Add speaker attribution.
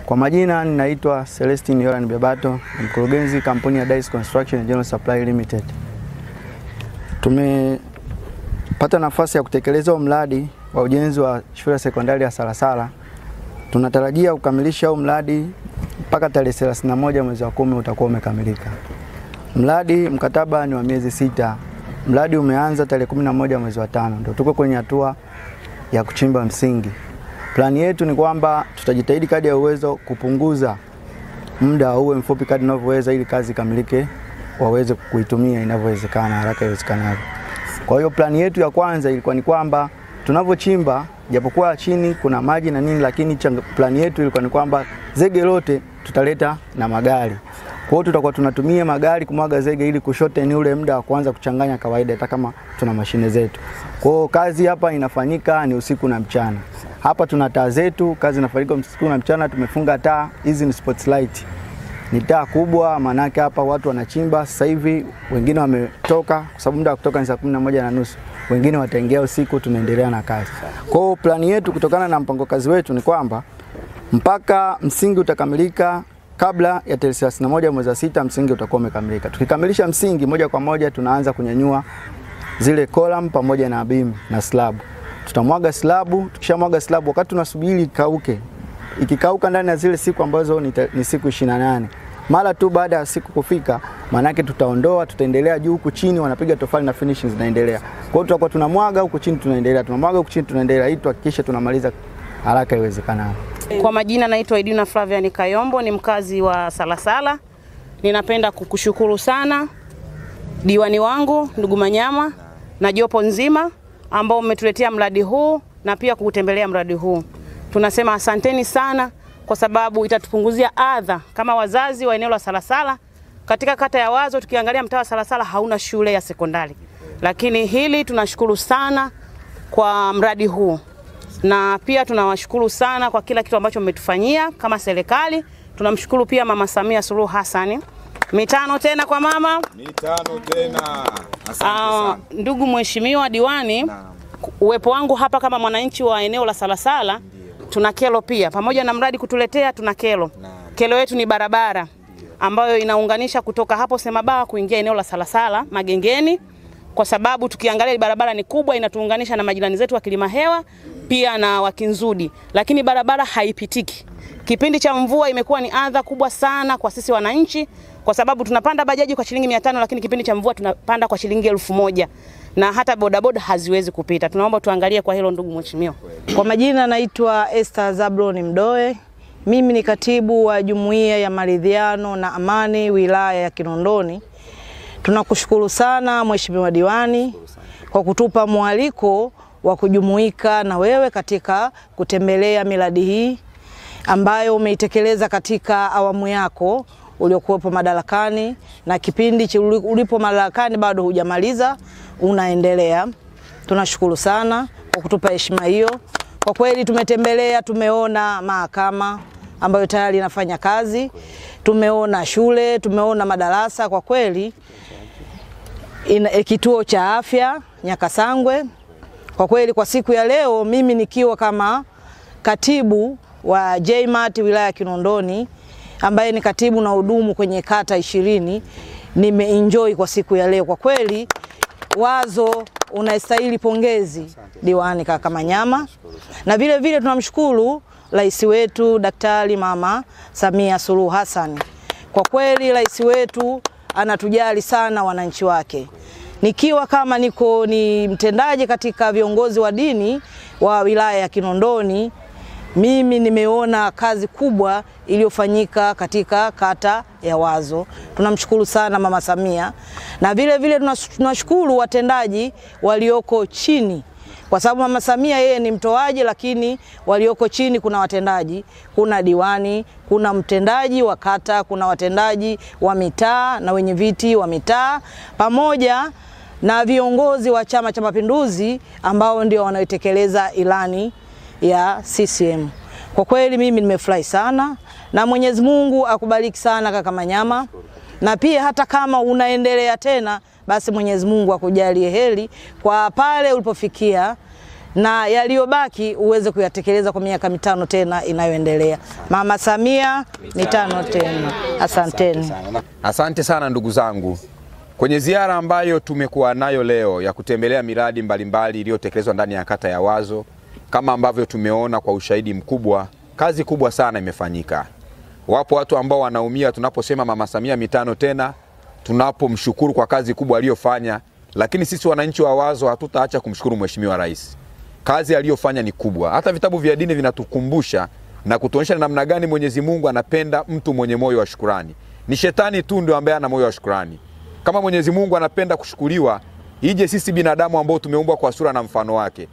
Speaker 1: Kwa majina ninaitwa Celestine Yoran Bebato, mkurugenzi kampuni ya Dice Construction General Supply Limited. Tumepata nafasi ya kutekeleza mradi wa ujenzi wa shule ya sekondari ya Salasala. Tunatarajia kukamilisha mradi mpaka tarehe 31 mwezi wa 10 utakuwa umekamilika. Mkataba ni wa miezi 6. Mradi umeanza tarehe 11 mwezi wa 5. Ndio tuko kwenye hatua ya kuchimba msingi. Plani yetu ni kwamba tutajitahidi kadri ya uwezo kupunguza muda uwe mfupi kadri tunavyoweza ili kazi ikamilike waweze kuitumia inavyowezekana haraka iwezekanavyo. Kwa hiyo plani yetu ya kwanza ilikuwa ni kwamba tunavyochimba japokuwa chini kuna maji na nini, lakini plani yetu ilikuwa ni kwamba zege lote tutaleta na magari. Kwa hiyo tutakuwa tunatumia magari kumwaga zege ili kushorten ule muda wa kuanza kuchanganya kawaida hata kama tuna mashine zetu. Kwa hiyo kazi hapa inafanyika ni usiku na mchana. Hapa tuna taa zetu, kazi inafanyika usiku na mchana, tumefunga taa, hizi ni spotlight. Ni taa kubwa, maana yake hapa watu wanachimba sasa hivi, wengine wametoka kwa sababu muda wa kutoka ni saa 11:30. Wengine wataingia usiku, tunaendelea na kazi. Kwa hiyo plani yetu kutokana na mpango kazi wetu ni kwamba mpaka msingi utakamilika kabla ya tarehe 31 mwezi wa 6 msingi utakuwa umekamilika. Tukikamilisha msingi moja kwa moja tunaanza kunyanyua zile column pamoja na beam na slab. Tutamwaga slabu, tukishamwaga slabu wakati tunasubiri ikauke. Ikikauka ndani ya zile siku ambazo ni siku 28. Mara tu baada ya siku kufika, maana yake tutaondoa, tutaendelea juu huku chini wanapiga tofali na finishing zinaendelea. Kwa hiyo tutakuwa tunamwaga huku chini tunaendelea, tunamwaga huku chini tunaendelea ili tuhakikishe tunamaliza haraka iwezekanavyo.
Speaker 2: Kwa majina naitwa Edina Flavian Kayombo, ni mkazi wa Salasala. Ninapenda kukushukuru sana diwani wangu ndugu Manyama na jopo nzima ambao umetuletea mradi huu na pia kutembelea mradi huu. Tunasema asanteni sana kwa sababu itatupunguzia adha kama wazazi wa eneo la Salasala. Katika kata ya Wazo tukiangalia mtaa wa Salasala hauna shule ya sekondari. Lakini hili tunashukuru sana kwa mradi huu. Na pia tunawashukuru sana kwa kila kitu ambacho mmetufanyia kama serikali. Tunamshukuru pia Mama Samia Suluhu Hassan. Mitano tena kwa mama.
Speaker 3: Mitano tena. Asante sana.
Speaker 2: Ndugu mheshimiwa diwani, uwepo wangu hapa kama mwananchi wa eneo la Salasala, tuna kero pia. Pamoja na mradi kutuletea tuna kero. Kero yetu ni barabara ambayo inaunganisha kutoka hapo Semabaa kuingia eneo la Salasala Magengeni, kwa sababu tukiangalia barabara ni kubwa, inatuunganisha na majirani zetu wa Kilimahewa pia na Wakinzudi, lakini barabara haipitiki. Kipindi cha mvua imekuwa ni adha kubwa sana kwa sisi wananchi, kwa sababu tunapanda bajaji kwa shilingi 500 lakini kipindi cha mvua tunapanda kwa shilingi 1000 na hata bodaboda haziwezi kupita. Tunaomba tuangalie kwa hilo ndugu mheshimiwa.
Speaker 4: Kwa majina naitwa Esther Zablon Mdoe. Mimi ni katibu wa Jumuiya ya Maridhiano na Amani wilaya ya Kinondoni. Tunakushukuru sana mheshimiwa diwani kwa kutupa mwaliko wa kujumuika na wewe katika kutembelea miradi hii ambayo umeitekeleza katika awamu yako uliokuwepo madarakani, na kipindi ulipo madarakani bado hujamaliza, unaendelea. Tunashukuru sana kwa kutupa heshima hiyo. Kwa kweli tumetembelea, tumeona mahakama ambayo tayari inafanya kazi, tumeona shule, tumeona madarasa. Kwa kweli kituo cha afya Nyakasangwe. Kwa kweli kwa siku ya leo mimi nikiwa kama katibu wa JMAT wilaya ya Kinondoni ambaye ni katibu na hudumu kwenye kata 20, nimeenjoy kwa siku ya leo. Kwa kweli Wazo unastahili pongezi diwani kaka Manyama, na vile vile tunamshukuru rais wetu Daktari Mama Samia Suluhu Hassan. Kwa kweli rais wetu anatujali sana wananchi wake. Nikiwa kama ni mtendaji katika viongozi wa dini wa wilaya ya Kinondoni, mimi nimeona kazi kubwa iliyofanyika katika kata ya Wazo. Tunamshukuru sana Mama Samia, na vile vile tunashukuru watendaji walioko chini, kwa sababu Mama Samia yeye ni mtoaji, lakini walioko chini kuna watendaji, kuna diwani, kuna mtendaji wa kata, kuna watendaji wa mitaa na wenye viti wa mitaa, pamoja na viongozi wa Chama cha Mapinduzi ambao ndio wanaotekeleza ilani ya CCM. Kwa kweli mimi nimefurahi sana, na Mwenyezi Mungu akubariki sana kaka Manyama, na pia hata kama unaendelea tena basi Mwenyezi Mungu akujalie heri kwa pale ulipofikia. na yaliyobaki uweze kuyatekeleza kwa miaka mitano tena inayoendelea. Mama Samia mitano tena. Asanteni.
Speaker 3: Asante sana ndugu zangu. Kwenye ziara ambayo tumekuwa nayo leo ya kutembelea miradi mbalimbali iliyotekelezwa ndani ya kata ya Wazo, kama ambavyo tumeona kwa ushahidi mkubwa, kazi kubwa sana imefanyika. Wapo watu ambao wanaumia tunaposema Mama Samia mitano tena, tunapomshukuru kwa kazi kubwa aliyofanya, lakini sisi wananchi wa Wazo hatutaacha kumshukuru Mheshimiwa Rais. Kazi aliyofanya ni kubwa. Hata vitabu vya dini vinatukumbusha na kutuonyesha namna gani Mwenyezi Mungu anapenda mtu mwenye moyo wa shukrani. Ni shetani tu ndio ambaye ana moyo wa shukrani. Kama Mwenyezi Mungu anapenda kushukuriwa, ije sisi binadamu ambao tumeumbwa kwa sura na mfano wake.